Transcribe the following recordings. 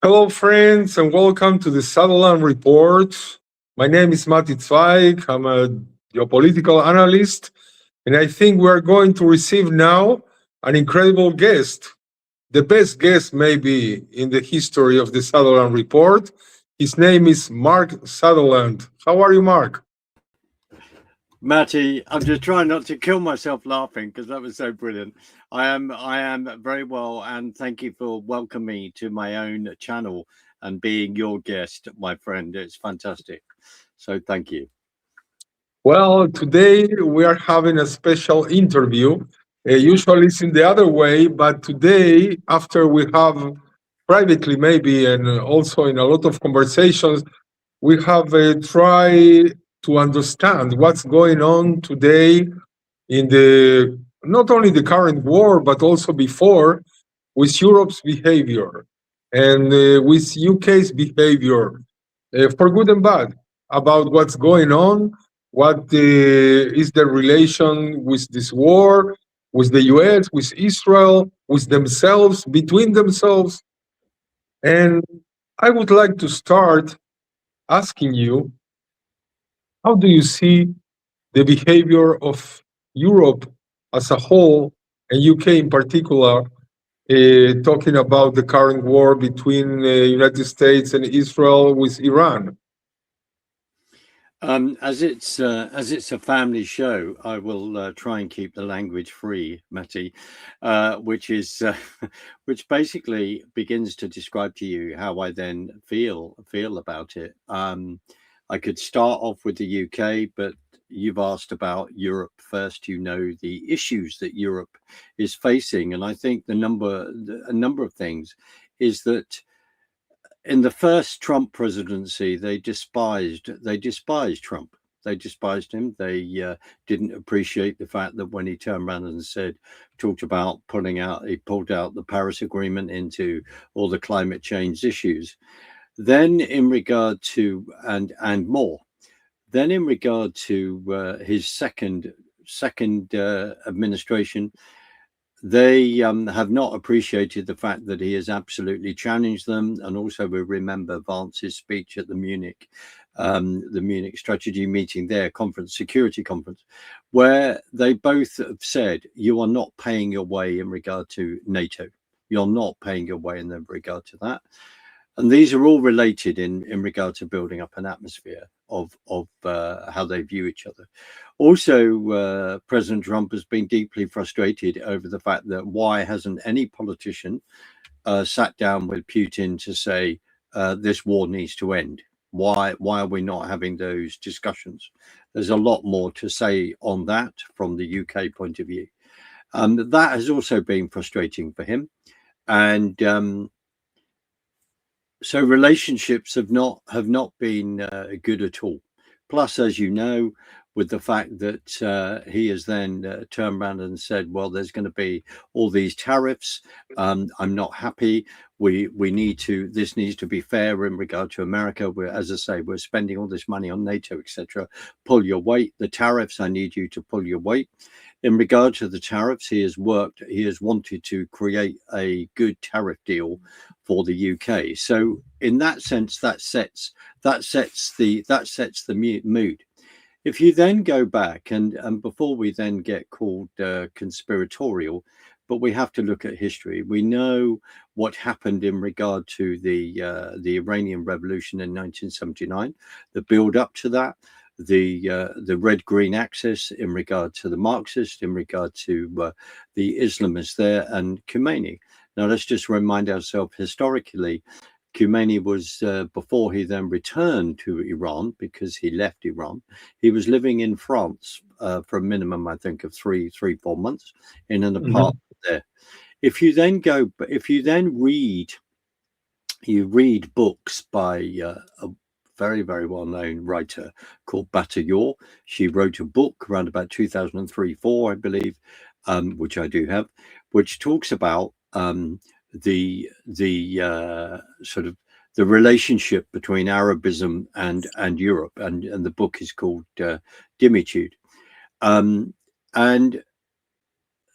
Hello, friends, and welcome to the Sutherland Report. My name is Matty Zwaig. I'm a geopolitical analyst, and I think we are going to receive now an incredible guest, the best guest maybe in the history of the Sutherland Report. His name is Mark Sutherland. How are you, Mark? Matty, I'm just trying not to kill myself laughing because that was so brilliant. I am very well, and thank you for welcoming me to my own channel and being your guest, my friend. It's fantastic. So thank you. Well, today we are having a special interview. Usually it's in the other way, but today, after we have privately maybe and also in a lot of conversations, we have tried to understand what's going on today in the not only the current war but also before with Europe's behavior and with UK's behavior for good and bad about what's going on, what is the relation with this war, with the US, with Israel, with themselves, between themselves. And I would like to start asking you, how do you see the behavior of Europe as a whole and UK in particular, talking about the current war between the United States and Israel with Iran? As it's a family show, I will try and keep the language free, Matty, which is which basically begins to describe to you how I then feel about it. I could start off with the UK, but you've asked about Europe first. You know the issues that Europe is facing, and I think a number of things is that in the first Trump presidency, they despised Trump. They despised him. They didn't appreciate the fact that when he turned around and talked about he pulled out the Paris Agreement into all the climate change issues. Then in regard to and more, then in regard to his second administration, they have not appreciated the fact that he has absolutely challenged them. And also we remember Vance's speech at the Munich strategy meeting, their security conference, where they both have said, you are not paying your way in regard to NATO. You're not paying your way in regard to that. And these are all related in regard to building up an atmosphere of how they view each other. Also, President Trump has been deeply frustrated over the fact that why hasn't any politician sat down with Putin to say this war needs to end? Why are we not having those discussions? There's a lot more to say on that from the UK point of view. That has also been frustrating for him. And so relationships have not been good at all. Plus, as you know, with the fact that he has then turned around and said, well, there's going to be all these tariffs. I'm not happy. This needs to be fair in regard to America. As I say, we're spending all this money on NATO, etc. Pull your weight. The tariffs, I need you to pull your weight. In regard to the tariffs, he has wanted to create a good tariff deal for the UK. So in that sense, that sets the mood. If you then go back and before we then get called conspiratorial, but we have to look at history. We know what happened in regard to the Iranian Revolution in 1979, the build up to that, the red-green axis in regard to the Marxists, in regard to the Islamists there, and Khomeini. Now let's just remind ourselves historically, Khomeini was before he then returned to Iran, because he left Iran, he was living in France for a minimum, I think, of 4 months in an apartment there. If you then read books by a very, very well-known writer called Bataillon. She wrote a book around about 2003-4, I believe, which I do have, which talks about the sort of the relationship between Arabism and Europe, and the book is called Dimitude. And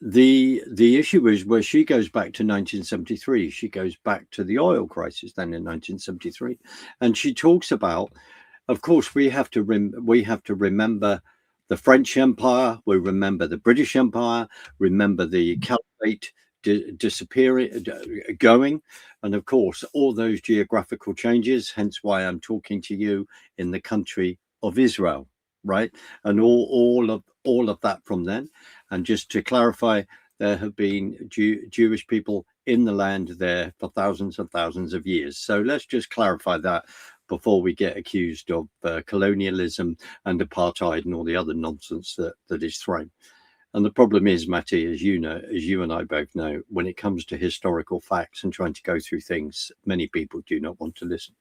the issue is where she goes back to 1973. She goes back to the oil crisis then in 1973, and she talks about, of course, we have to remember the French Empire, we remember the British Empire, remember the Caliphate disappearing, going, and of course all those geographical changes. Hence why I'm talking to you in the country of Israel, right? And all of that from then. And just to clarify, there have been Jewish people in the land there for thousands and thousands of years. So let's just clarify that before we get accused of colonialism and apartheid and all the other nonsense that is thrown. And the problem is, Matty, as you know, as you and I both know, when it comes to historical facts and trying to go through things, many people do not want to listen.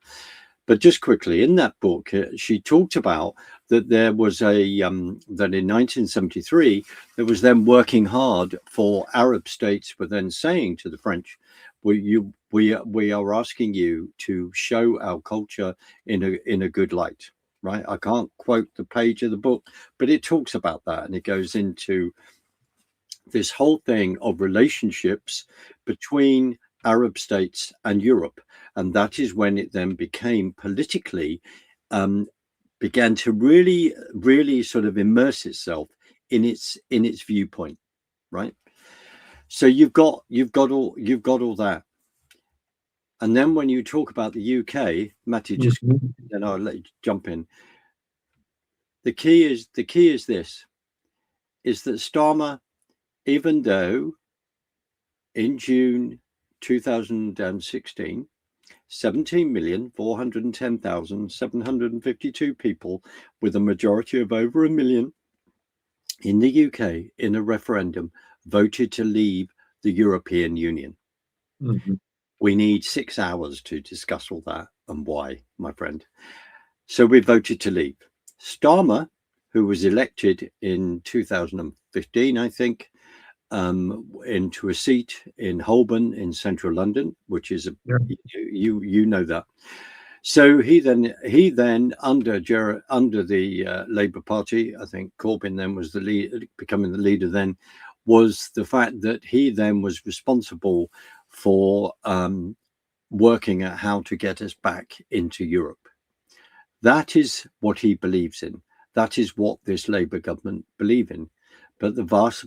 But just quickly, in that book, she talked about that there was that in 1973, there was them working hard for Arab states, were then saying to the French, we are asking you to show our culture in a good light, right? I can't quote the page of the book, but it talks about that, and it goes into this whole thing of relationships between Arab states and Europe. And that is when it then became politically, began to really sort of immerse itself in its viewpoint, right? So you've got all that. And then when you talk about the UK, Matty, just then I'll let you jump in. The key is this, is that Starmer, even though in June 2016, 17,410,752 people, with a majority of over 1 million in the UK in a referendum, voted to leave the European Union. Mm-hmm. We need 6 hours to discuss all that and why, my friend. So we voted to leave. Starmer, who was elected in 2015, I think, into a seat in Holborn in central London, which is you know that. So he then under the Labour Party, I think Corbyn then was the lead, becoming the leader then, was the fact that he then was responsible for working at how to get us back into Europe. That is what he believes in. That is what this Labour government believe in. But the vast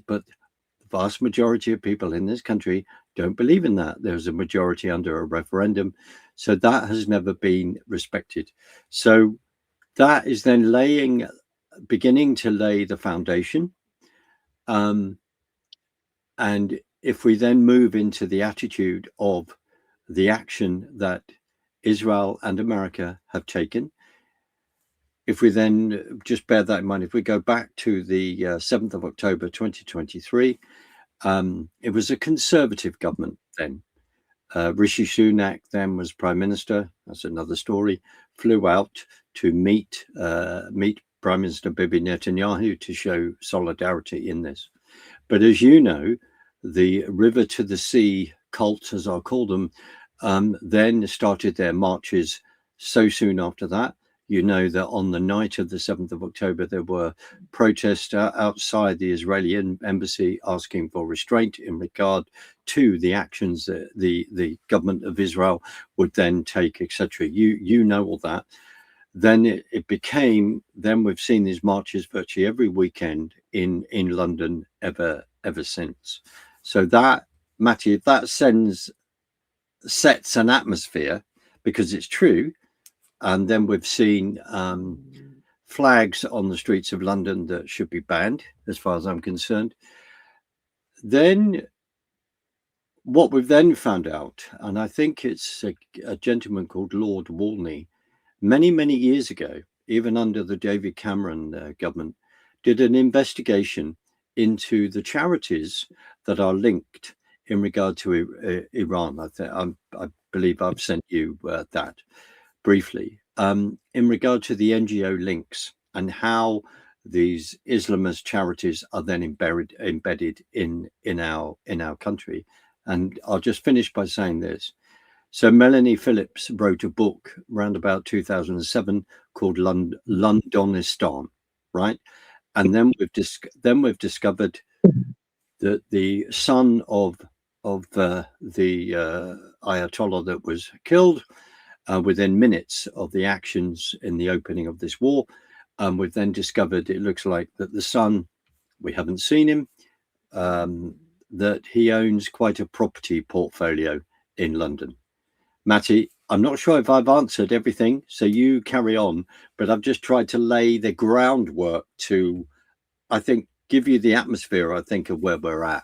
majority of people in this country don't believe in that. There's a majority under a referendum. So that has never been respected. So that is then beginning to lay the foundation. And if we then move into the attitude of the action that Israel and America have taken, if we then just bear that in mind, if we go back to the 7th of October 2023, it was a conservative government then. Rishi Sunak then was Prime Minister. That's another story. Flew out to meet Prime Minister Bibi Netanyahu to show solidarity in this. But as you know, the river to the sea cult, as I'll call them, then started their marches so soon after that. You know that on the night of the 7th of October, there were protests outside the Israeli embassy asking for restraint in regard to the actions that the government of Israel would then take, etc. You know all that. Then it became, then we've seen these marches virtually every weekend in London ever since. So that, Matty, that sets an atmosphere, because it's true. And then we've seen flags on the streets of London that should be banned, as far as I'm concerned. Then what we've then found out, and I think it's a gentleman called Lord Walney, many years ago, even under the David Cameron government, did an investigation into the charities that are linked in regard to Iran. I believe I've sent you that briefly, in regard to the NGO links and how these Islamist charities are then embedded in our country. And I'll just finish by saying this. So Melanie Phillips wrote a book around about 2007 called Londonistan, right? And then we've discovered that the son of the Ayatollah that was killed within minutes of the actions in the opening of this war, we've then discovered it looks like that the son, we haven't seen him, that he owns quite a property portfolio in London. Matty, I'm not sure if I've answered everything, so you carry on, but I've just tried to lay the groundwork to, I think, give you the atmosphere, I think, of where we're at.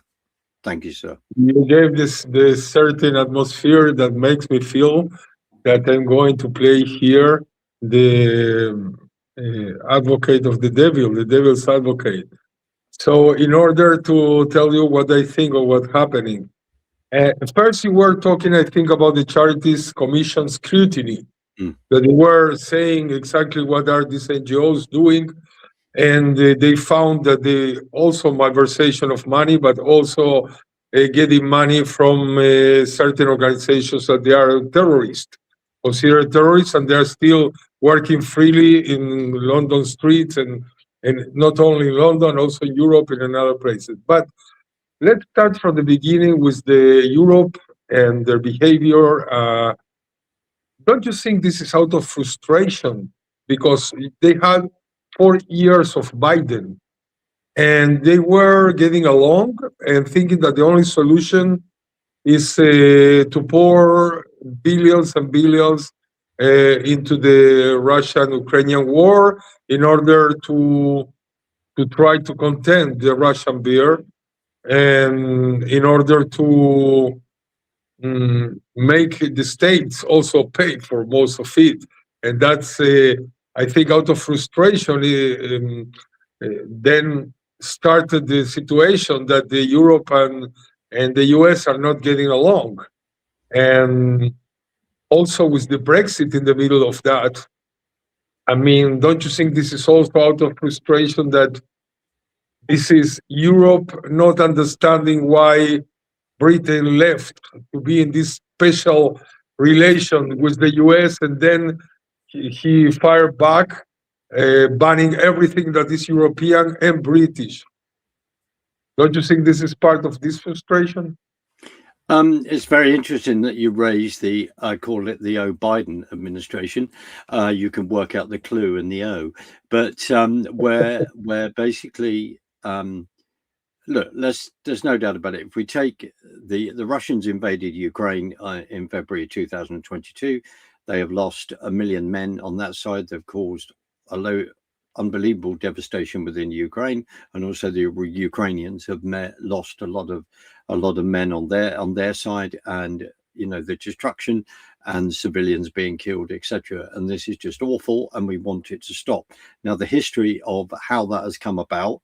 Thank you, sir. You gave this certain atmosphere that makes me feel that I'm going to play here the advocate of the devil's advocate. So, in order to tell you what I think of what's happening, first you were talking, I think, about the Charities Commission scrutiny, that they were saying exactly what are these NGOs doing, and they found that they also malversation of money, but also getting money from certain organizations that they are terrorists, considered terrorists, and they are still working freely in London streets, and not only in London, also in Europe and in other places. But let's start from the beginning with the Europe and their behavior. Don't you think this is out of frustration? Because they had 4 years of Biden and they were getting along and thinking that the only solution is to pour billions and billions into the Russian-Ukrainian war in order to try to contain the Russian bear and in order to make the states also pay for most of it. And that's, I think, out of frustration, then started the situation that the Europe and the US are not getting along. And also with the Brexit in the middle of that, I mean, don't you think this is also out of frustration that this is Europe not understanding why Britain left to be in this special relation with the US, and then he fired back, banning everything that is European and British. Don't you think this is part of this frustration? It's very interesting that you raise the, I call it the O Biden administration. You can work out the clue in the O, but where basically, look, there's no doubt about it. If we take the Russians invaded Ukraine in February 2022, they have lost 1 million men on that side. They've caused unbelievable devastation within Ukraine, and also the Ukrainians have lost a lot of men on their side, and the destruction and civilians being killed, etc. And this is just awful, and we want it to stop. Now, the history of how that has come about,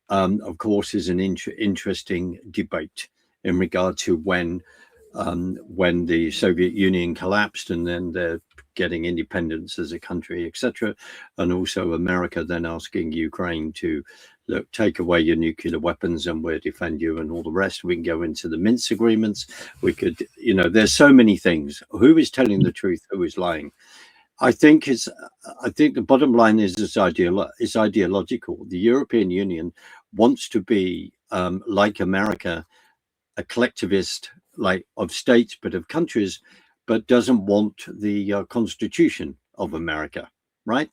of course, is an interesting debate in regard to when the Soviet Union collapsed and then they're getting independence as a country, etc. And also America then asking Ukraine to, look, take away your nuclear weapons and we'll defend you, and all the rest. We can go into the Minsk agreements. We could, there's so many things. Who is telling the truth? Who is lying? I think the bottom line is it's ideological. The European Union wants to be like America, a collectivist, like of states but of countries, but doesn't want the Constitution of America, right?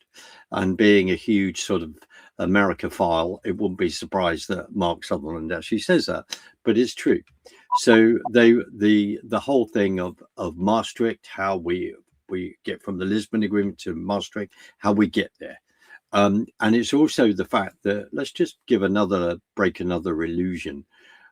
And being a huge sort of America-phile, it wouldn't be surprised that Mark Sutherland actually says that, but it's true. So the whole thing of Maastricht, how we get from the Lisbon Agreement to Maastricht, how we get there. And it's also the fact that, let's just break another illusion.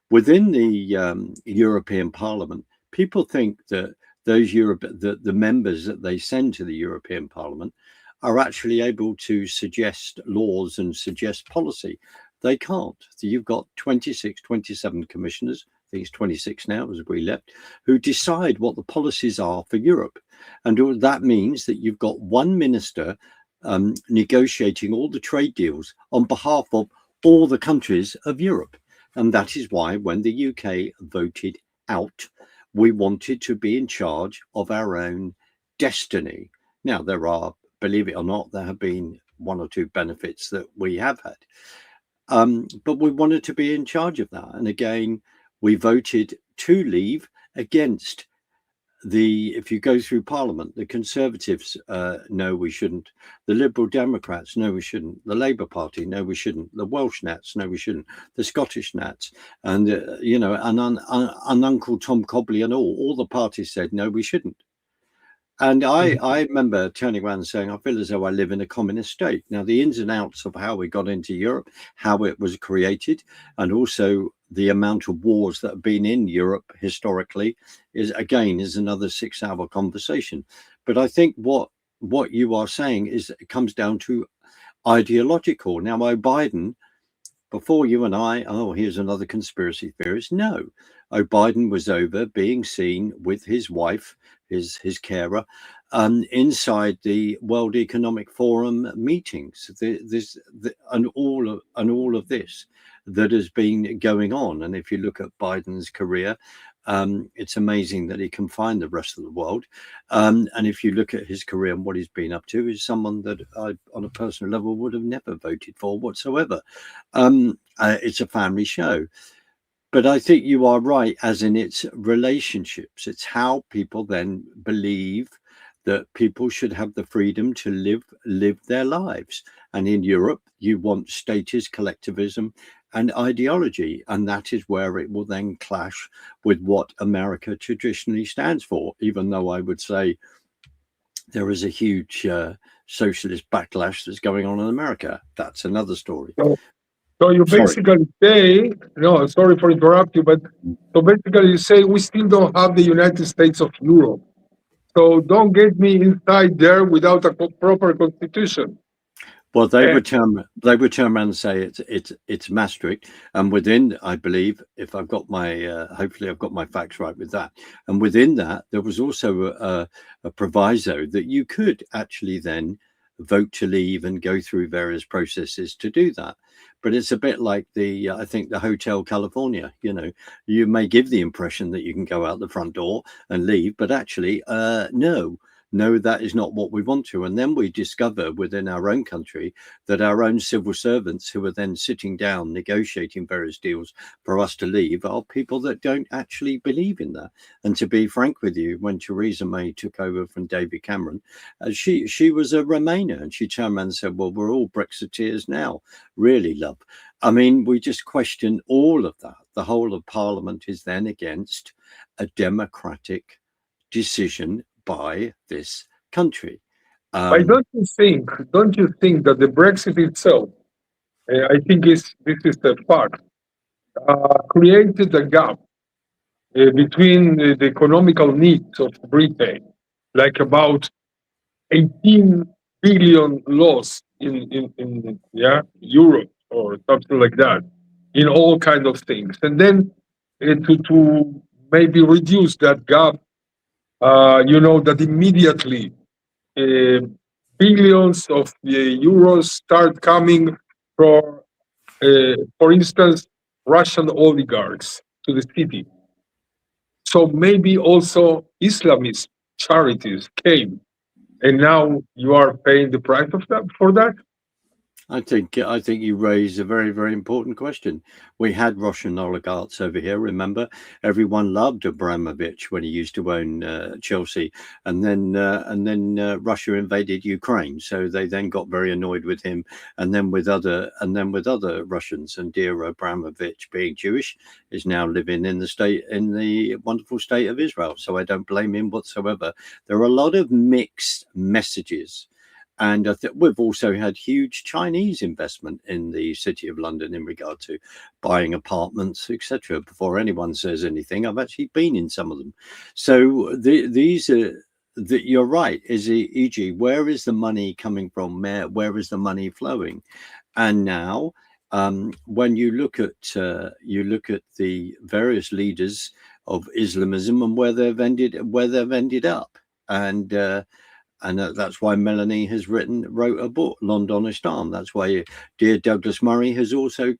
Within the European Parliament, people think that the members that they send to the European Parliament are actually able to suggest laws and suggest policy. They can't. So you've got 27 commissioners, I think it's 26 now as we left, who decide what the policies are for Europe. And that means that you've got one minister negotiating all the trade deals on behalf of all the countries of Europe. And that is why when the UK voted out, we wanted to be in charge of our own destiny. Now, there are, believe it or not, there have been one or two benefits that we have had. But we wanted to be in charge of that. And again, we voted to leave against if you go through Parliament, the Conservatives, no, we shouldn't. The Liberal Democrats, no, we shouldn't. The Labour Party, no, we shouldn't. The Welsh Nats, no, we shouldn't. The Scottish Nats, and and Uncle Tom Cobley and all the parties said, no, we shouldn't. And I remember turning around and saying, I feel as though I live in a communist state. Now, the ins and outs of how we got into Europe, how it was created, and also the amount of wars that have been in Europe historically is another 6-hour conversation. But I think what you are saying is it comes down to ideological. Now, Biden, before you and I, here's another conspiracy theorist. No, Biden was over being seen with his wife, his carer, inside the World Economic Forum meetings. And all of this that has been going on. And if you look at Biden's career, it's amazing that he can find the rest of the world. And if you look at his career and what he's been up to, is someone that I, on a personal level, would have never voted for whatsoever. It's a family show. But I think you are right, as in its relationships. It's how people then believe that people should have the freedom to live their lives. And in Europe, you want statist collectivism and ideology. And that is where it will then clash with what America traditionally stands for, even though I would say there is a huge socialist backlash that's going on in America. That's another story. So you basically say, no, sorry for interrupt you, but so basically you say we still don't have the United States of Europe. So don't get me inside there without a proper constitution. Well, they would turn around and say it's Maastricht, and within, I believe, if I've got my hopefully I've got my facts right with that, and within that there was also a proviso that you could actually then vote to leave and go through various processes to do that. But it's a bit like I think the Hotel California, you may give the impression that you can go out the front door and leave, but actually, no, that is not what we want to. And then we discover within our own country that our own civil servants who are then sitting down negotiating various deals for us to leave are people that don't actually believe in that. And to be frank with you, when Theresa May took over from David Cameron, she was a Remainer, and she turned around and said, well, we're all Brexiteers now. Really, love. I mean, we just question all of that. The whole of Parliament is then against a democratic decision by this country. But don't you think that the Brexit itself, I think this is the fact, created a gap between the economical needs of Britain, like about 18 billion loss in Europe or something like that, in all kind of things, and then to maybe reduce that gap. That immediately billions of euros start coming from, for instance, Russian oligarchs to the city. So maybe also Islamist charities came, and now you are paying the price of that for that. I think you raise a very, very important question. We had Russian oligarchs over here. Remember, everyone loved Abramovich when he used to own Chelsea, and then Russia invaded Ukraine. So they then got very annoyed with him, and then with other Russians. And dear Abramovich, being Jewish, is now living in the wonderful state of Israel. So I don't blame him whatsoever. There are a lot of mixed messages. And I think we've also had huge Chinese investment in the City of London in regard to buying apartments, etc. Before anyone says anything, I've actually been in some of them. So these are you're right. E.g., where is the money coming from? Where is the money flowing? And now, when you look at the various leaders of Islamism and where they've ended up, and that's why Melanie wrote a book, London Islam. That's why dear Douglas Murray has also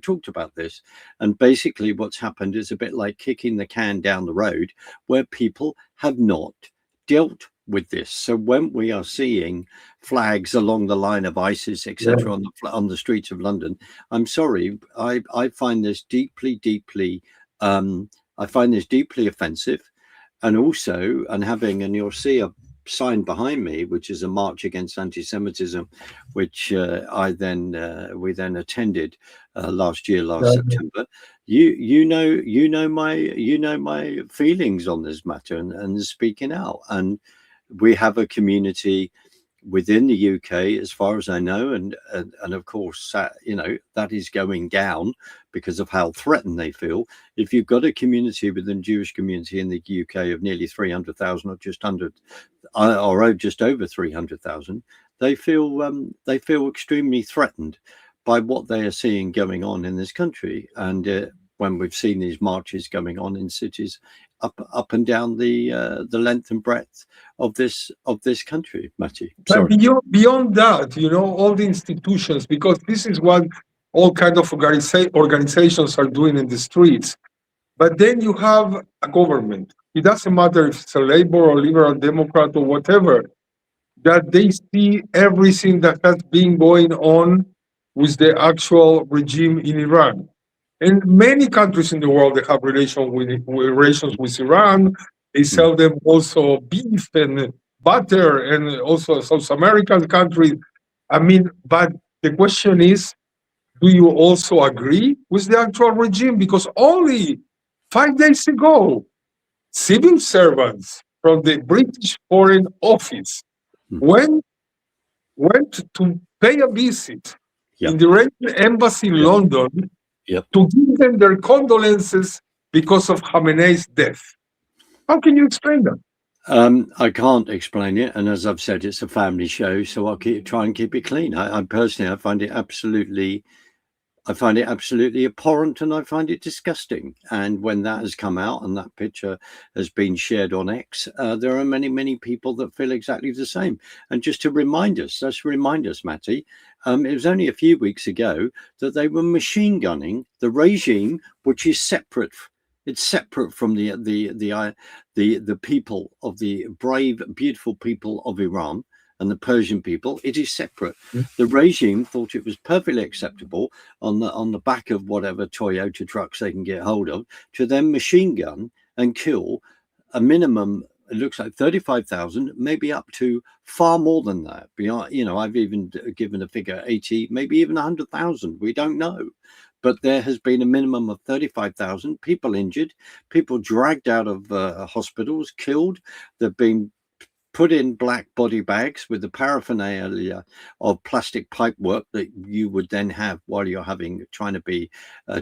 talked about this. And basically what's happened is a bit like kicking the can down the road, where people have not dealt with this. So when we are seeing flags along the line of ISIS, Yeah. etc., on the streets of London, I'm sorry, I find this deeply I find this deeply offensive, and also, and you'll see a sign behind me, which is a march against anti-Semitism, which we then attended last September. You know my feelings on this matter, and speaking out. And we have a community within the UK, as far as I know, and of course, that is going down because of how threatened they feel. If you've got a community within the Jewish community in the UK of nearly 300,000, or just over 300,000, they feel extremely threatened by what they are seeing going on in this country. And when we've seen these marches going on in cities up and down the length and breadth of this country, Matty. But Sorry. beyond that, all the institutions, because this is what all kind of organizations are doing in the streets. But then you have a government. It doesn't matter if it's a Labor or Liberal Democrat or whatever, that they see everything that has been going on with the actual regime in Iran. And many countries in the world, they have relations with Iran. They sell them also beef and butter, and also South American countries. I mean, but the question is, do you also agree with the actual regime? Because only 5 days ago, civil servants from the British Foreign Office went to pay a visit in the Iranian embassy in London to give them their condolences because of Khamenei's death. How can you explain that? I can't explain it, and as I've said, it's a family show, so I'll try and keep it clean. I personally, I find it absolutely abhorrent, and I find it disgusting. And when that has come out and that picture has been shared on X, there are many people that feel exactly the same. And just to remind us, Matty, it was only a few weeks ago that they were machine gunning the regime, which is separate. It's separate from the people of the brave, beautiful people of Iran and the Persian people. It is separate. The regime thought it was perfectly acceptable on the back of whatever Toyota trucks they can get hold of to then machine gun and kill a minimum. It looks like 35,000, maybe up to far more than that. Beyond, I've even given a figure 80, maybe even 100,000. We don't know. But there has been a minimum of 35,000 people injured, people dragged out of hospitals, killed. They've been put in black body bags with the paraphernalia of plastic pipe work that you would then have while you're trying to be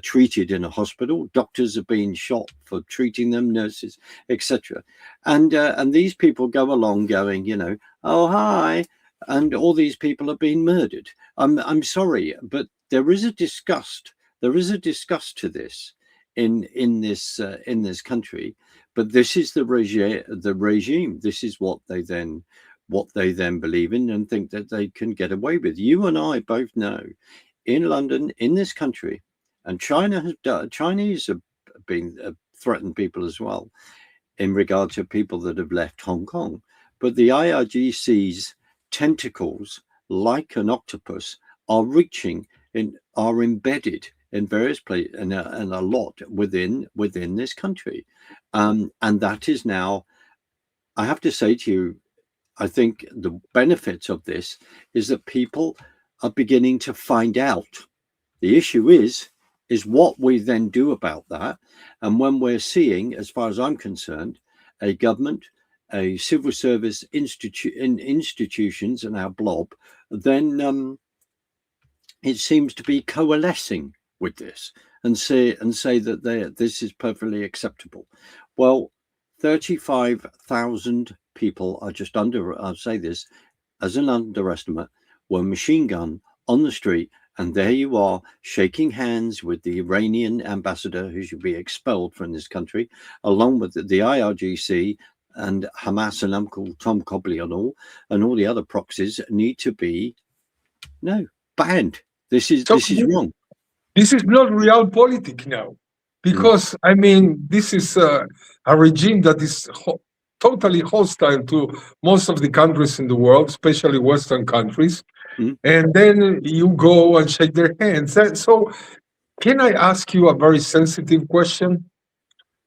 treated in a hospital. Doctors are being shot for treating them, nurses, etc. And these people go along going, oh, hi. And all these people are being murdered. I'm sorry, but there is a disgust. There is a disgust to this in this country, but this is the regime. This is what they then believe in and think that they can get away with. You and I both know, in London, in this country, and Chinese have been threatened people as well, in regard to people that have left Hong Kong. But the IRGC's tentacles, like an octopus, are embedded in various places and a lot within this country, and that is now, I have to say to you, I think the benefits of this is that people are beginning to find out. The issue is what we then do about that. And when we're seeing, as far as I'm concerned, a government, a civil service institutions and our blob, then it seems to be coalescing with this and say that this is perfectly acceptable. Well, 35,000 people are just I'll say this as an underestimate, were machine gunned on the street, and there you are shaking hands with the Iranian ambassador who should be expelled from this country, along with the IRGC and Hamas and Uncle Tom Cobley and all the other proxies need to be banned. This is wrong. This is not real politics now, because I mean, this is a regime that is totally hostile to most of the countries in the world, especially Western countries. Mm. And then you go and shake their hands. So, can I ask you a very sensitive question?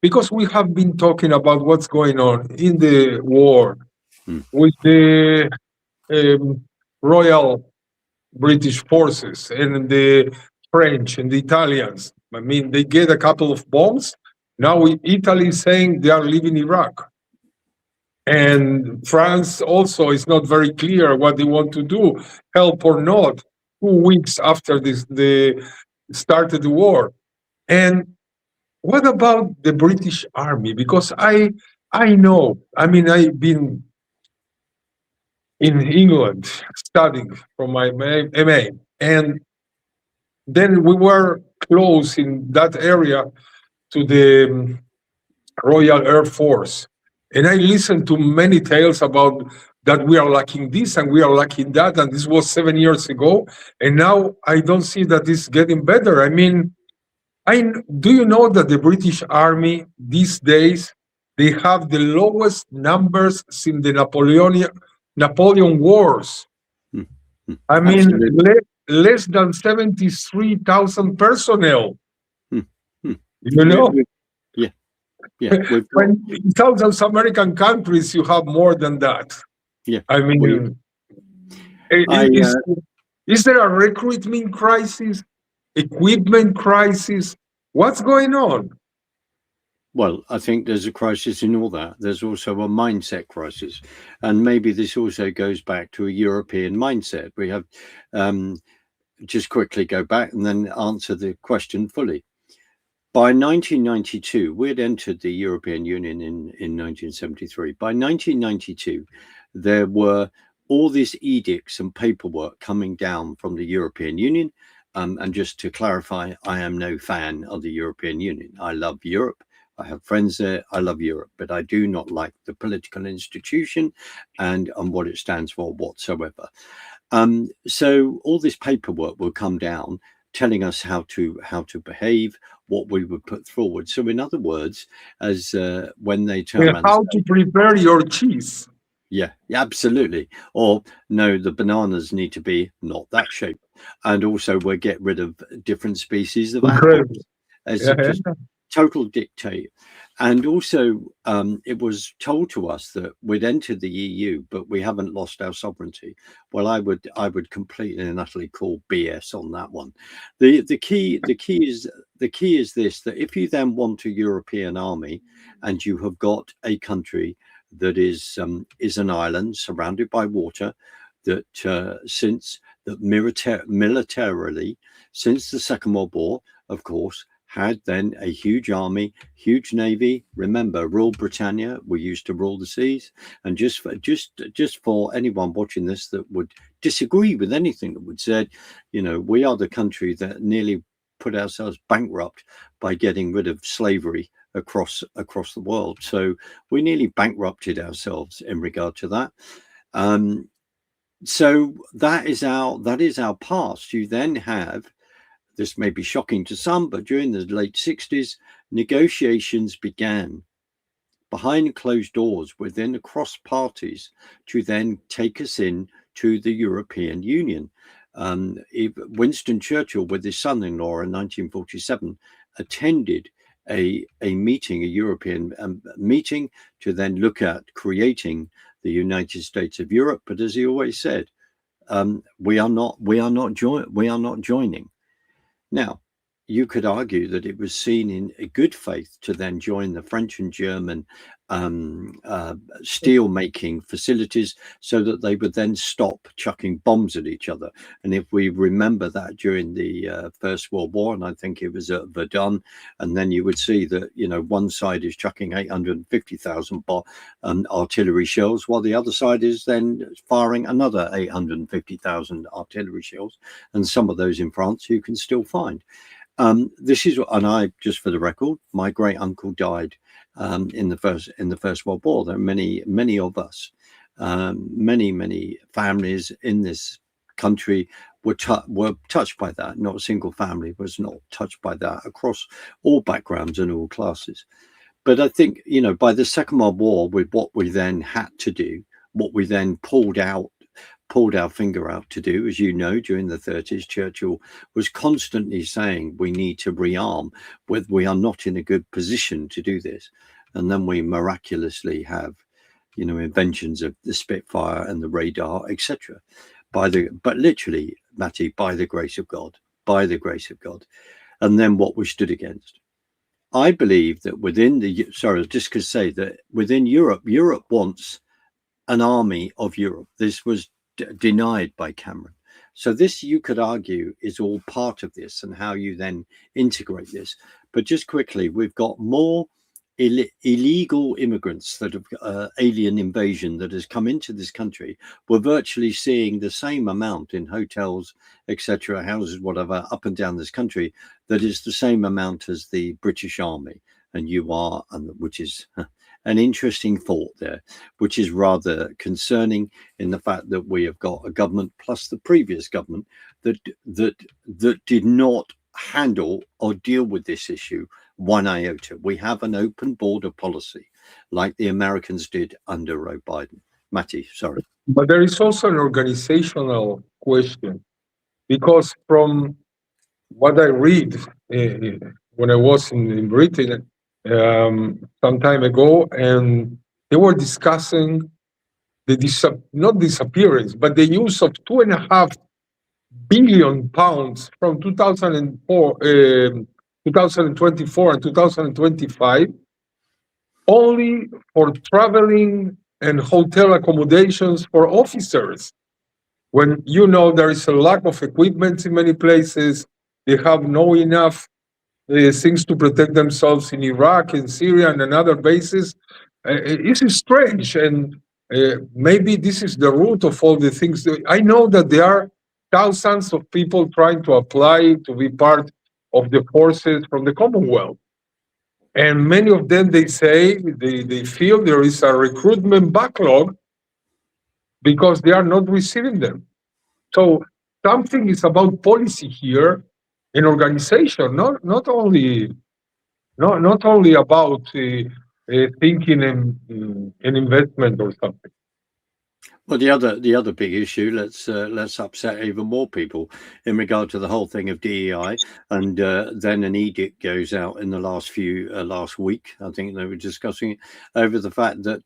Because we have been talking about what's going on in the war Mm. with the Royal British forces and the French and the Italians. I mean, they get a couple of bombs. Now Italy is saying they are leaving Iraq. And France also is not very clear what they want to do, help or not, 2 weeks after this they started the war. And what about the British Army? Because I know, I mean, I've been in England studying from my MA, and then we were close in that area to the Royal Air Force. And I listened to many tales about that we are lacking this and we are lacking that. And this was 7 years ago. And now I don't see that it's getting better. I mean, do you know that the British Army these days, they have the lowest numbers since the Napoleon Wars? Mm. Mm. I mean, Absolutely. less than 73,000 personnel, Mm. Mm. you We, know? we, yeah, yeah, we've got, When in South American countries, you have more than that. yeah, I we, mean, I, is there a recruitment crisis, equipment crisis? What's going on? Well, I think there's a crisis in all that. There's also a mindset crisis. And maybe this also goes back to a European mindset. We have, just quickly go back and then answer the question fully. By 1992, we had entered the European Union in 1973. By 1992, there were all these edicts and paperwork coming down from the European Union. And just to clarify, I am no fan of the European Union. I love Europe. I have friends there. I love Europe, but I do not like the political institution and what it stands for whatsoever. So all this paperwork will come down telling us how to behave, what we would put forward. So in other words, as when they turn around, How to prepare your cheese? yeah, absolutely. Or no, the bananas need to be not that shape, and also we'll get rid of different species of apples. Incredible. As Yeah, just total dictate. And also, it was told to us that we'd entered the EU, but we haven't lost our sovereignty. Well, I would completely and utterly call BS on that one. The key is this: that if you then want a European army, and you have got a country that is an island surrounded by water, that militarily since the Second World War, of course, had then a huge army, huge navy. Remember, rule Britannia. We used to rule the seas. And just for anyone watching this that would disagree with anything that would said, we are the country that nearly put ourselves bankrupt by getting rid of slavery across the world. So we nearly bankrupted ourselves in regard to that. So that is our past. You then have. This may be shocking to some, but during the late 60s, negotiations began behind closed doors within across parties to then take us in to the European Union. Winston Churchill, with his son-in-law in 1947, attended a meeting, a European meeting, to then look at creating the United States of Europe. But as he always said, we are not joining. Now, you could argue that it was seen in a good faith to then join the French and German steel making facilities so that they would then stop chucking bombs at each other. And if we remember that during the First World War, and I think it was at Verdun, and then you would see that, one side is chucking 850,000 artillery shells, while the other side is then firing another 850,000 artillery shells. And some of those in France you can still find. This is, and I, just for the record, my great uncle died in the First World War. There are many of us, many families in this country were touched by that. Not a single family was not touched by that across all backgrounds and all classes. but I think, you know, by the Second World War, with what we then had to do, what we then pulled our finger out to do, as you know, during the 30s, Churchill was constantly saying we need to rearm, we are not in a good position to do this. And then we miraculously have, you know, inventions of the Spitfire and the radar, etc. But literally, Matty, by the grace of God, by the grace of God. And then what we stood against. I believe that within just to say that within Europe wants an army of Europe. This was denied by Cameron. So this, you could argue, is all part of this and how you then integrate this. But just quickly, we've got more illegal immigrants that have alien invasion that has come into this country. We're virtually seeing the same amount in hotels, etc., houses, whatever, up and down this country, that is the same amount as the British Army. And which is an interesting thought there, which is rather concerning in the fact that we have got a government plus the previous government that did not handle or deal with this issue one iota. We have an open border policy like the Americans did under Biden. Matty, sorry. But there is also an organizational question, because from what I read when I was in Britain some time ago, and they were discussing the not disappearance, but the use of £2.5 billion from 2024 and 2025 only for traveling and hotel accommodations for officers. When you know there is a lack of equipment in many places, they have no enough things to protect themselves in Iraq, in Syria, and in other bases. This is strange, and maybe this is the root of all the things. I know that there are thousands of people trying to apply to be part of the forces from the Commonwealth. And many of them, they say, they feel there is a recruitment backlog because they are not receiving them. So something is about policy here in organization, not only about thinking in investment or something. Well, the other big issue, let's upset even more people in regard to the whole thing of DEI, and then an edict goes out in the last week. I think they were discussing it over the fact that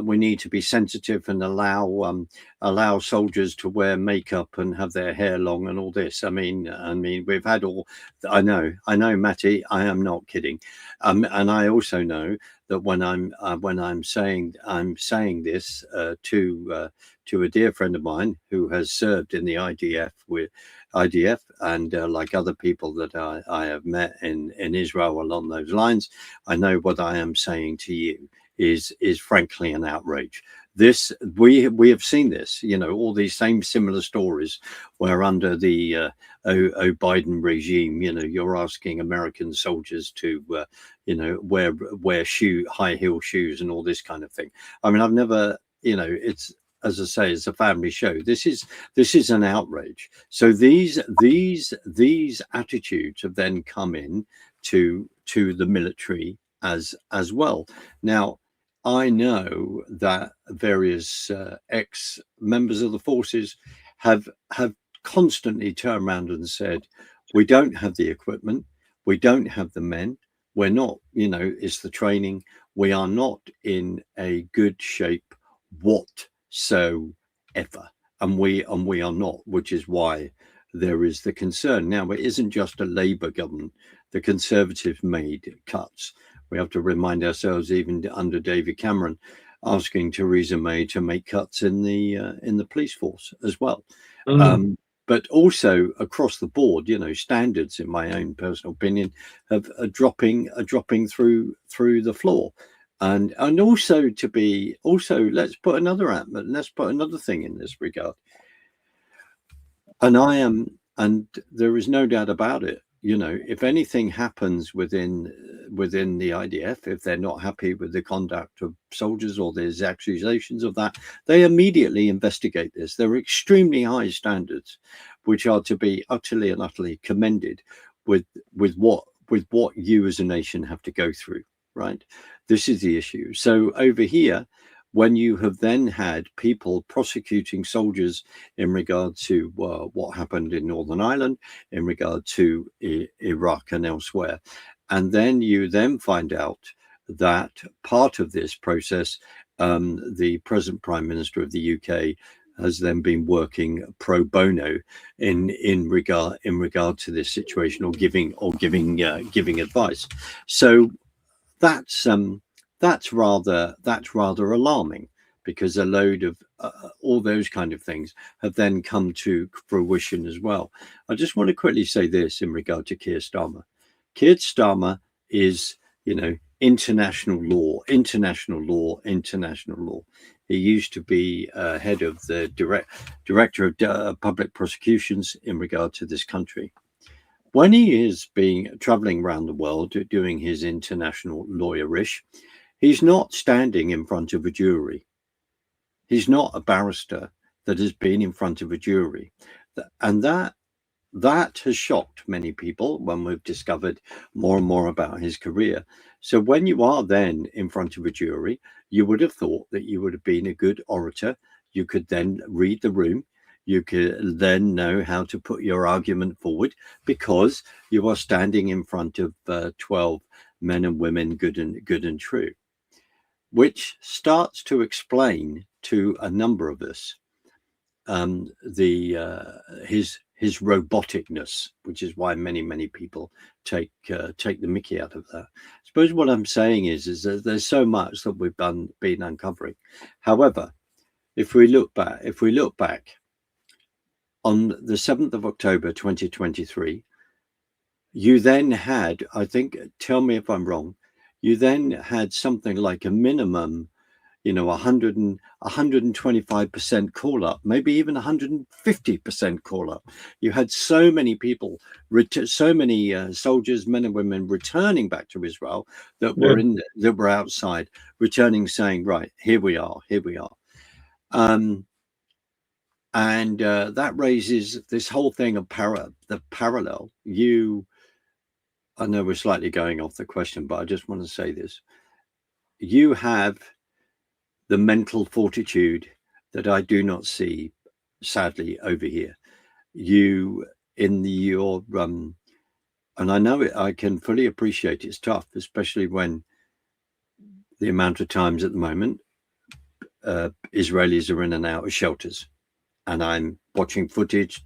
we need to be sensitive and allow soldiers to wear makeup and have their hair long and all this. I mean, we've had all. I know, Matty. I am not kidding, and I also know that when I'm saying this to a dear friend of mine who has served in the IDF and like other people that I have met in Israel along those lines, I know what I am saying to you is frankly an outrage. This we have seen this, you know, all these same similar stories where under the Biden regime, you know, you're asking American soldiers to wear high heel shoes and all this kind of thing. I mean, I've never, you know, it's, as I say, it's a family show. This is an outrage. So these attitudes have then come in to the military as well. Now, I know that various ex-members of the forces have constantly turned around and said, we don't have the equipment, we don't have the men, we're not, you know, it's the training, we are not in a good shape whatsoever, and we are not, which is why there is the concern. Now, it isn't just a Labour government. The Conservatives made cuts. We have to remind ourselves, even under David Cameron, asking Theresa May to make cuts in the police force as well. But also across the board, you know, standards, in my own personal opinion, are dropping through the floor. And also let's put another thing in this regard. And there is no doubt about it. You know, if anything happens within the IDF, if they're not happy with the conduct of soldiers or there's accusations of that, they immediately investigate this. There are extremely high standards, which are to be utterly and utterly commended with what you as a nation have to go through. right? This is the issue. So over here, when you have then had people prosecuting soldiers in regard to what happened in Northern Ireland, in regard to Iraq and elsewhere, and then you then find out that part of this process, the present Prime Minister of the UK has then been working pro bono in regard to this situation, or giving advice. So that's rather alarming, because a load of all those kind of things have then come to fruition as well. I just want to quickly say this in regard to Keir Starmer. Keir Starmer is, international law. He used to be head of the director of public prosecutions in regard to this country. When he is traveling around the world doing his international lawyerish, he's not standing in front of a jury. He's not a barrister that has been in front of a jury. And that has shocked many people when we've discovered more and more about his career. So when you are then in front of a jury, you would have thought that you would have been a good orator. You could then read the room. You could then know how to put your argument forward, because you are standing in front of 12 men and women, good and true, which starts to explain to a number of us his roboticness, which is why many people take the mickey out of that. I suppose what I'm saying is that there's so much that we've been uncovering. However, if we look back on the 7th of October 2023, you then had, I think, tell me if I'm wrong, you then had something like a minimum 125% call up, maybe even 150% call up. You had so many people, so many soldiers, men and women returning back to Israel that were outside, returning, saying, right, here we are. And that raises this whole thing of the parallel. I know we're slightly going off the question, but I just want to say this. You have the mental fortitude that I do not see, sadly, over here. And I know I can fully appreciate it's tough, especially when the amount of times at the moment Israelis are in and out of shelters, and I'm watching footage,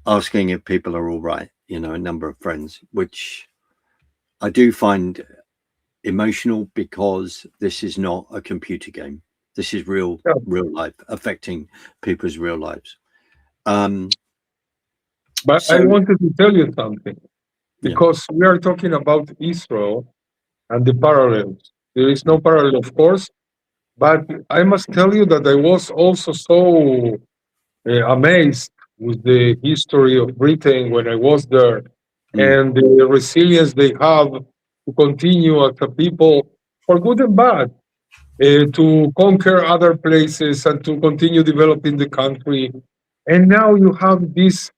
asking if people are all right. A number of friends, which I do find emotional, because this is not a computer game. This is real life, affecting people's real lives. But I wanted to tell you something, because we are talking about Israel and the parallels. There is no parallel, of course, but I must tell you that I was also so amazed with the history of Britain when I was there, and the resilience they have to continue as a people, for good and bad, to conquer other places and to continue developing the country. And now you have this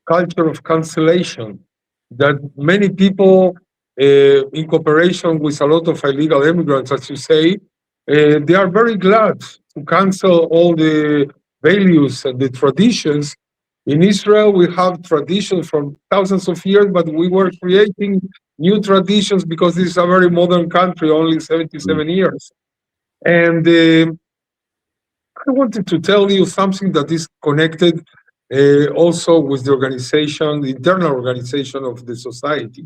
culture of cancellation that many people, in cooperation with a lot of illegal immigrants, as you say, they are very glad to cancel all the values and the traditions. In Israel, we have traditions from thousands of years, but we were creating new traditions because this is a very modern country, only 77 years. And I wanted to tell you something that is connected also with the organization, the internal organization of the society,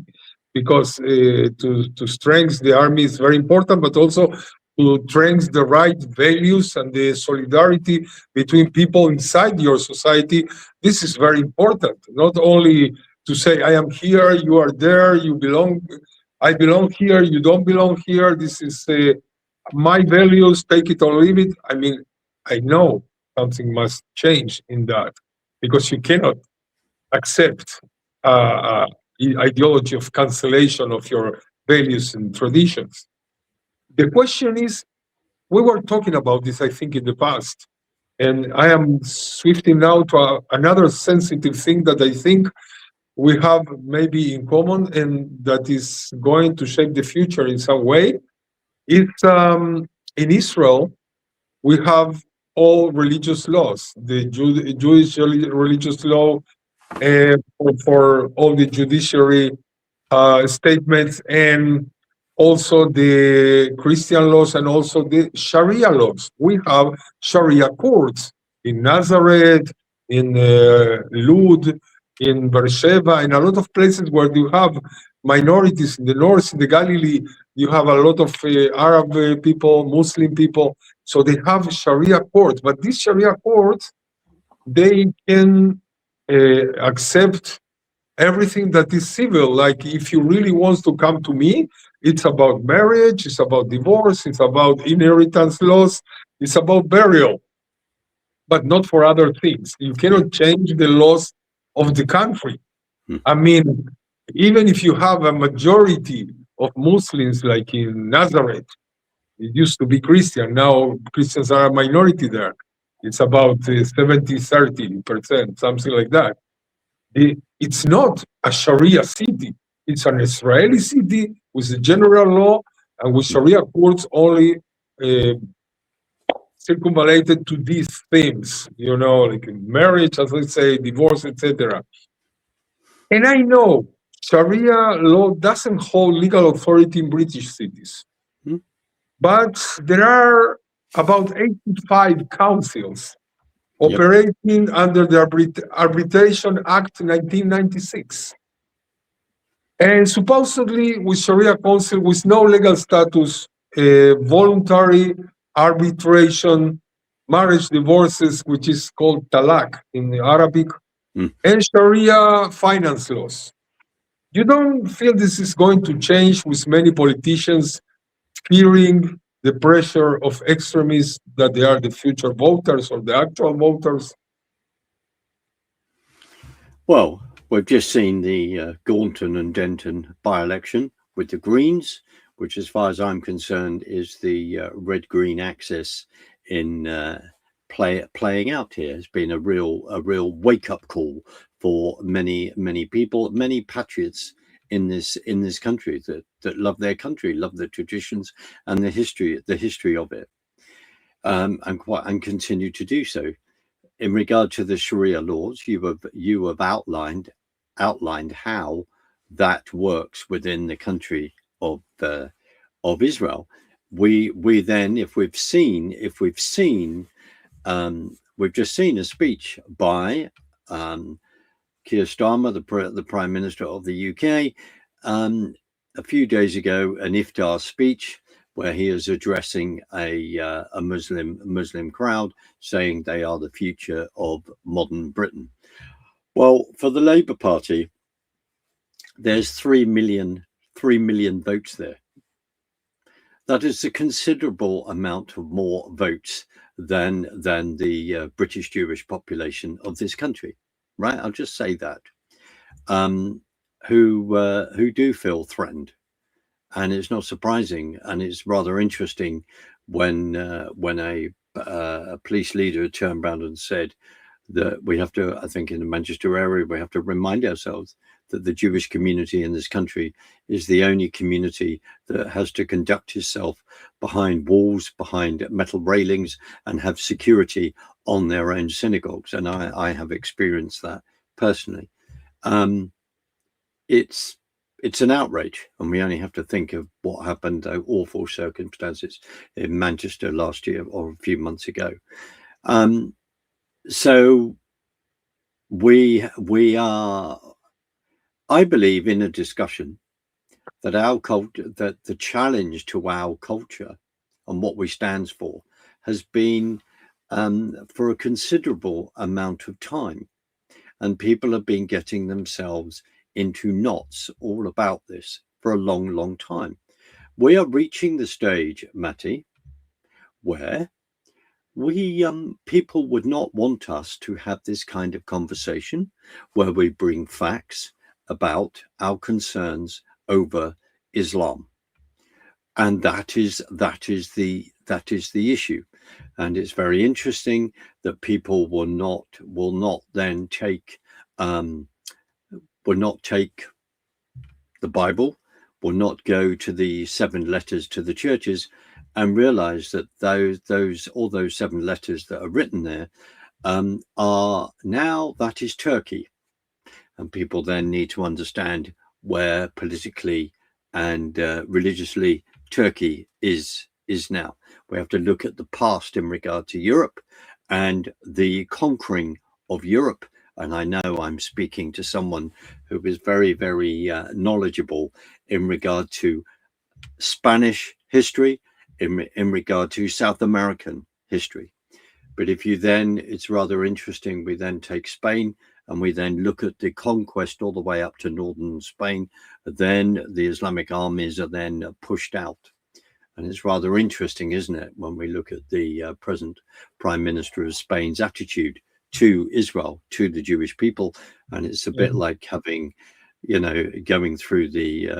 because to strengthen the army is very important, but also to strengthen the right values and the solidarity between people inside your society. This is very important, not only to say, I am here, you are there, you belong, I belong here, you don't belong here, this is my values, take it or leave it. I mean, I know something must change in that, because you cannot accept ideology of cancellation of your values and traditions. The question is, we were talking about this, I think, in the past, and I am swifting now to another sensitive thing that I think we have maybe in common, and that is going to shape the future in some way. It's in Israel we have all religious laws. The Jewish religious law for all the judiciary statements, and also the Christian laws and also the Sharia laws. We have Sharia courts in Nazareth, in Lud, in Beersheba, in a lot of places where you have minorities in the north, in the Galilee. You have a lot of Arab people, Muslim people, so they have Sharia courts. But these Sharia courts, they can accept everything that is civil. Like if you really want to come to me, it's about marriage, it's about divorce, it's about inheritance laws, it's about burial, but not for other things. You cannot change the laws of the country. Mm. I mean, even if you have a majority of Muslims, like in Nazareth, it used to be Christian, now Christians are a minority there. It's about 70-30%, something like that. It's not a Sharia city. It's an Israeli city with a general law and with Sharia courts only uh, circumambulated to these themes, like marriage, as I say, divorce, etc. And I know Sharia law doesn't hold legal authority in British cities, but there are about 85 councils operating under the Arbitration Act 1996. And supposedly, with Sharia council, with no legal status, voluntary arbitration, marriage divorces, which is called talaq in Arabic, and Sharia finance laws. You don't feel this is going to change with many politicians fearing the pressure of extremists that they are the future voters or the actual voters? Well, we've just seen the Gaunton and Denton by-election with the Greens, which, as far as I'm concerned, is the red-green axis in playing out here. Has been a real wake-up call for many people, many patriots in this country that love their country, love the traditions and the history of it, and continue to do so. In regard to the Sharia laws, you have outlined how that works within the country of Israel. We then, we've just seen a speech by Keir Starmer, the Prime Minister of the UK, a few days ago, an iftar speech where he is addressing a Muslim crowd, saying they are the future of modern Britain. Well, for the Labour Party, there's 3 million votes there. That is a considerable amount of more votes than the British Jewish population of this country, right? I'll just say that, who do feel threatened. And it's not surprising, and it's rather interesting when a police leader turned around and said that we have to, I think in the Manchester area, we have to remind ourselves that the Jewish community in this country is the only community that has to conduct itself behind walls, behind metal railings, and have security on their own synagogues. And I have experienced that personally. It's an outrage, and we only have to think of what happened, awful circumstances in Manchester last year or a few months ago. So we are, I believe, in a discussion that our culture, that the challenge to our culture and what we stand for has been for a considerable amount of time, and people have been getting themselves into knots all about this for a long time. We are reaching the stage, Matty, where we people would not want us to have this kind of conversation where we bring facts about our concerns over Islam, and that is the issue. And it's very interesting that people will not then take will not take the Bible, will not go to the 7 letters to the churches and realize that all those 7 letters that are written there are now, that is Turkey. And people then need to understand where politically and religiously Turkey is now. We have to look at the past in regard to Europe and the conquering of Europe. And I know I'm speaking to someone who is very, very knowledgeable in regard to Spanish history, in regard to South American history. But if you then, it's rather interesting, we then take Spain and we then look at the conquest all the way up to northern Spain. Then the Islamic armies are then pushed out. And it's rather interesting, isn't it, when we look at the present Prime Minister of Spain's attitude to Israel, to the Jewish people. And it's a bit like having, going through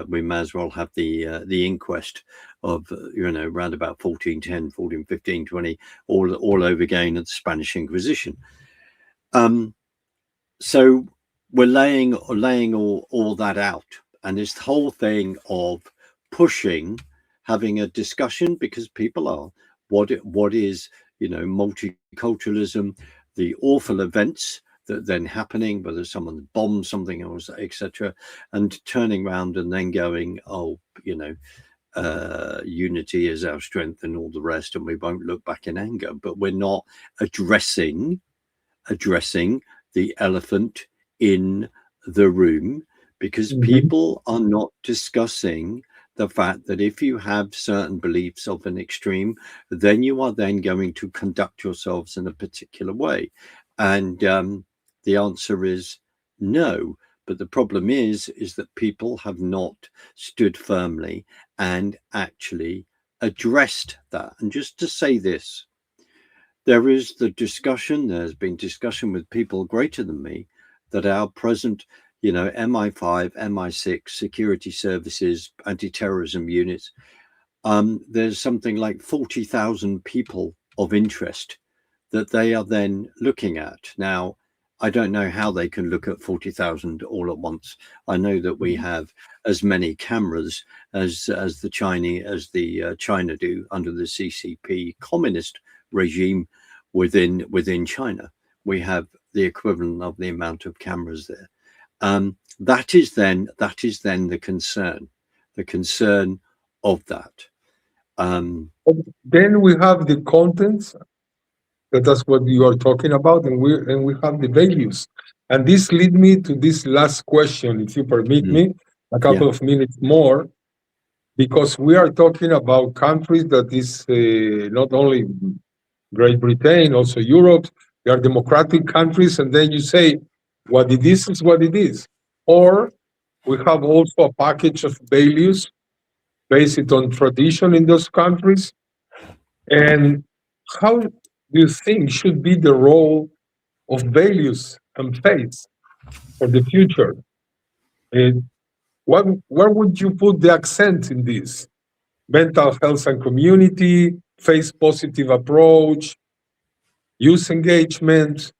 we may as well have the inquest of, around about 1410, 1415, 20, all over again at the Spanish Inquisition. So we're laying all that out. And this whole thing of pushing, having a discussion, because people are, what is, multiculturalism, the awful events that then happening, whether someone bombs something or etc., and turning around and then going, unity is our strength and all the rest, and we won't look back in anger. But we're not addressing the elephant in the room, because people are not discussing the fact that if you have certain beliefs of an extreme, then you are then going to conduct yourselves in a particular way. And the answer is no. But the problem is that people have not stood firmly and actually addressed that. And just to say this, there is there's been discussion with people greater than me that our present, MI5, MI6, security services, anti-terrorism units, there's something like 40,000 people of interest that they are then looking at. Now, I don't know how they can look at 40,000 all at once. I know that we have as many cameras as the China do under the CCP communist regime within China. We have the equivalent of the amount of cameras there. That is then the concern of that. Then we have the contents. That's what you are talking about, and we have the values. And this leads me to this last question, if you permit me, a couple of minutes more, because we are talking about countries that is not only Great Britain, also Europe. They are democratic countries, and then you say, what it is what it is. Or we have also a package of values based on tradition in those countries. And how do you think should be the role of values and faith for the future? Where would you put the accent in this? Mental health and community, faith positive approach, youth engagement.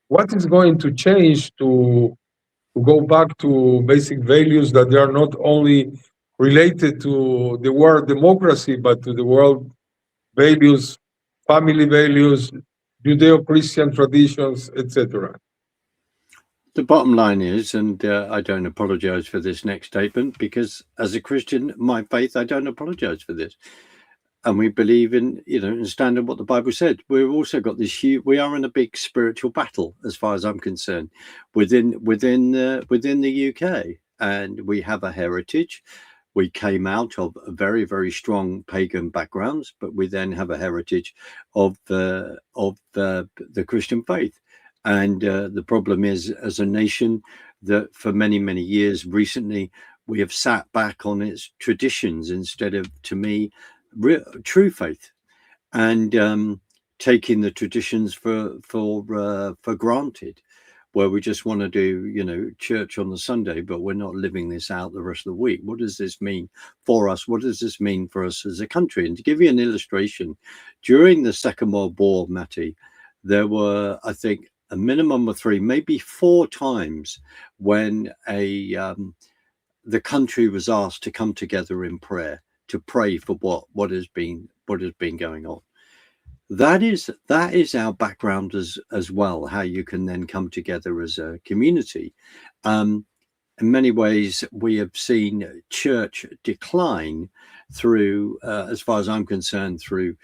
What is going to change to go back to basic values that they are not only related to the word democracy, but to the world values, family values, Judeo-Christian traditions, etc.? The bottom line is, and I don't apologize for this next statement, because as a Christian, my faith, I don't apologize for this. And we believe in, and stand on what the Bible said. We've also got this we are in a big spiritual battle, as far as I'm concerned, within the UK. And we have a heritage. We came out of very, very strong pagan backgrounds, but we then have a heritage of the Christian faith. And the problem is, as a nation, that for many, many years recently, we have sat back on its traditions instead of, to me, true faith, and taking the traditions for granted, where we just want to do church on the Sunday, but we're not living this out the rest of the week. What does this mean for us? What does this mean for us as a country? And to give you an illustration, during the Second World War, Matty, there were, I think, a minimum of 3, maybe 4 times when the country was asked to come together in prayer, to pray for what has been going on. That is our background as well, how you can then come together as a community. In many ways, we have seen church decline through, as far as I'm concerned, through,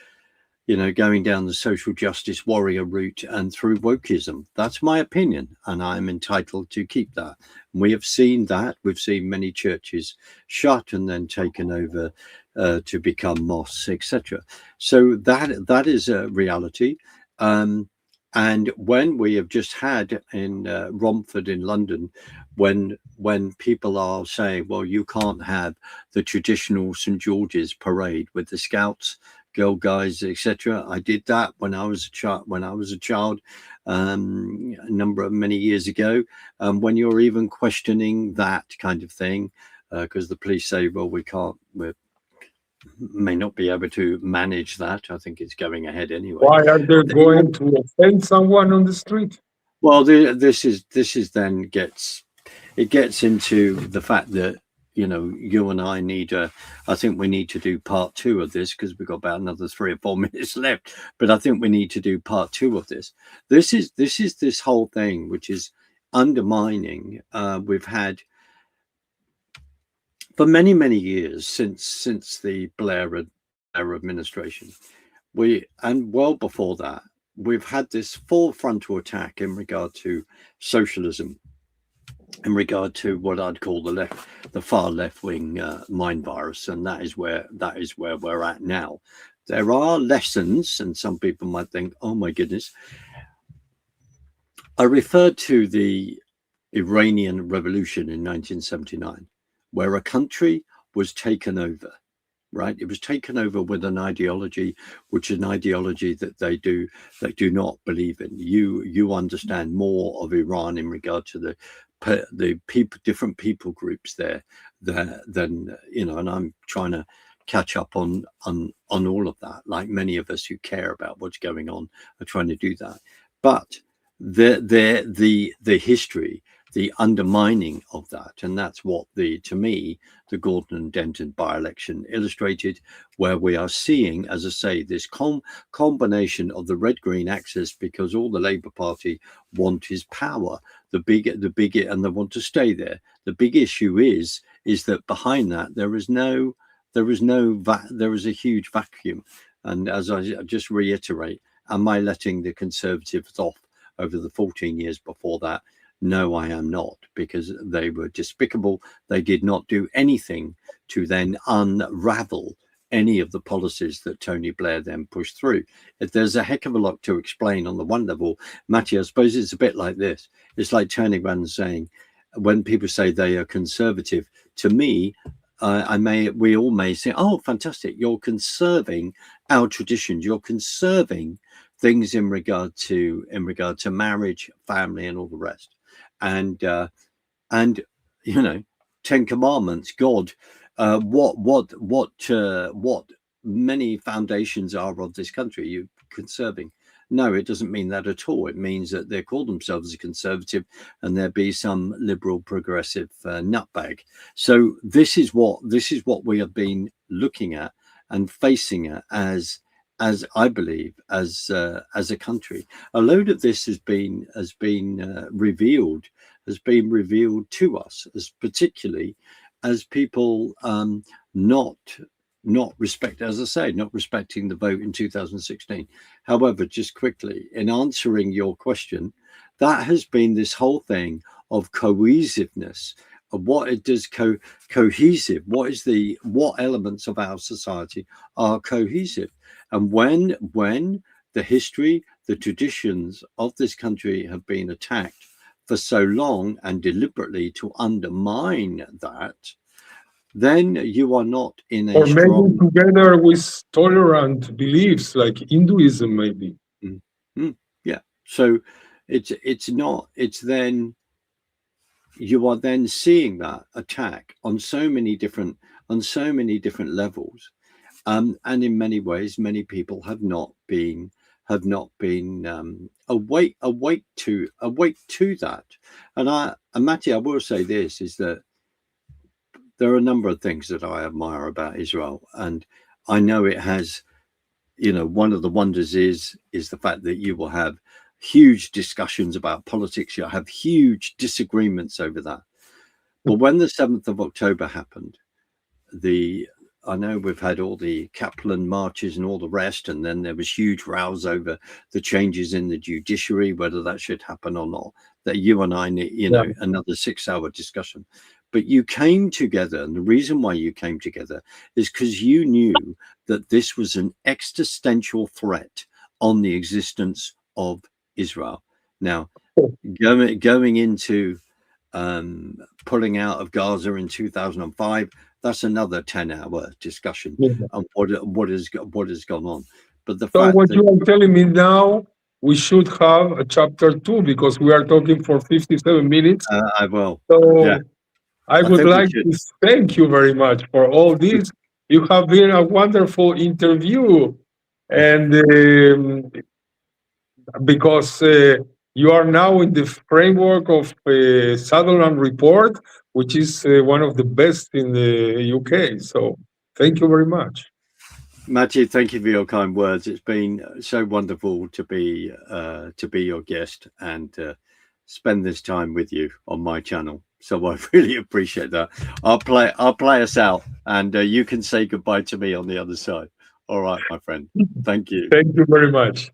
going down the social justice warrior route and through wokeism. That's my opinion, and I'm entitled to keep that. We have seen that. We've seen many churches shut and then taken over to become mosques, etc. So that is a reality. And when we have just had in Romford in London, when people are saying, well, you can't have the traditional St. George's parade with the Scouts, Girl Guides, etc. I did that when I was a child, many years ago. When you're even questioning that kind of thing, because the police say, well, we may not be able to manage that. I think it's going ahead anyway. Why are they going to offend someone on the street? Well, this is then gets into the fact that, you and I I think we need to do part 2 of this, because we've got about another 3 or 4 minutes left. But I think we need to do part 2 of this. This is this whole thing, which is undermining. We've had for many, many years since the Blair administration, and well before that, we've had this full frontal attack in regard to socialism, in regard to what I'd call the far left wing mind virus, and that is where we're at now. There are lessons, and some people might think, oh my goodness. I referred to the Iranian Revolution in 1979, where a country was taken over. Right, it was taken over with an ideology, which is an ideology that they do not believe in. You understand more of Iran in regard to the people, different people groups there than and I'm trying to catch up on all of that, like many of us who care about what's going on are trying to do that. But the history, the undermining of that, and that's what to me the Gordon and Denton by-election illustrated, where we are seeing, as I say, this combination of the red-green axis, because all the Labour Party want is power, the big, and they want to stay there. The big issue is that behind that there is a huge vacuum. And as I just reiterate, am I letting the Conservatives off over the 14 years before that? No, I am not, because they were despicable. They did not do anything to then unravel any of the policies that Tony Blair then pushed through. If there's a heck of a lot to explain on the one level, Matty, I suppose it's a bit like this. It's like turning around and saying, when people say they are conservative, to me, we all may say, oh, fantastic, you're conserving our traditions, you're conserving things in regard to marriage, family, and all the rest. And 10 commandments, God, what many foundations are of this country, you conserving. No, it doesn't mean that at all. It means that they call themselves a conservative and there be some liberal progressive nutbag. So this is what we have been looking at and facing it as I believe, as a country. A load of this has been revealed to us, as particularly as people not respecting the vote in 2016. However, just quickly, in answering your question, that has been this whole thing of cohesiveness. What it does cohesive, what elements of our society are cohesive. And when the history, the traditions of this country have been attacked for so long and deliberately to undermine that, then you are not in a or strong... maybe together with tolerant beliefs like Hinduism, maybe. Yeah. So you are then seeing that attack on so many different levels, and in many ways, many people have not been awake to that. And Matty, I will say this, is that there are a number of things that I admire about Israel, and I know it has, you know, one of the wonders is the fact that you will have huge discussions about politics. You'll have huge disagreements over that. But when the 7th of October happened, I know we've had all the Kaplan marches and all the rest, and then there was huge rows over the changes in the judiciary, whether that should happen or not. That you and I need, you know, another 6-hour discussion. But you came together, and the reason why you came together is because you knew that this was an existential threat on the existence of Israel. Now, going into pulling out of Gaza in 2005, that's another 10-hour discussion on what has gone on. But the fact what you are telling me now, we should have a chapter 2 because we are talking for 57 minutes. I will. So yeah. I would like to thank you very much for all this. You have been a wonderful interview, and because you are now in the framework of Sutherland report, which is one of the best in the UK. So thank you very much. Matty, thank you for your kind words. It's been so wonderful to be your guest and spend this time with you on my channel. So I really appreciate that. I'll play us out, and you can say goodbye to me on the other side. All right, my friend. Thank you. Thank you very much.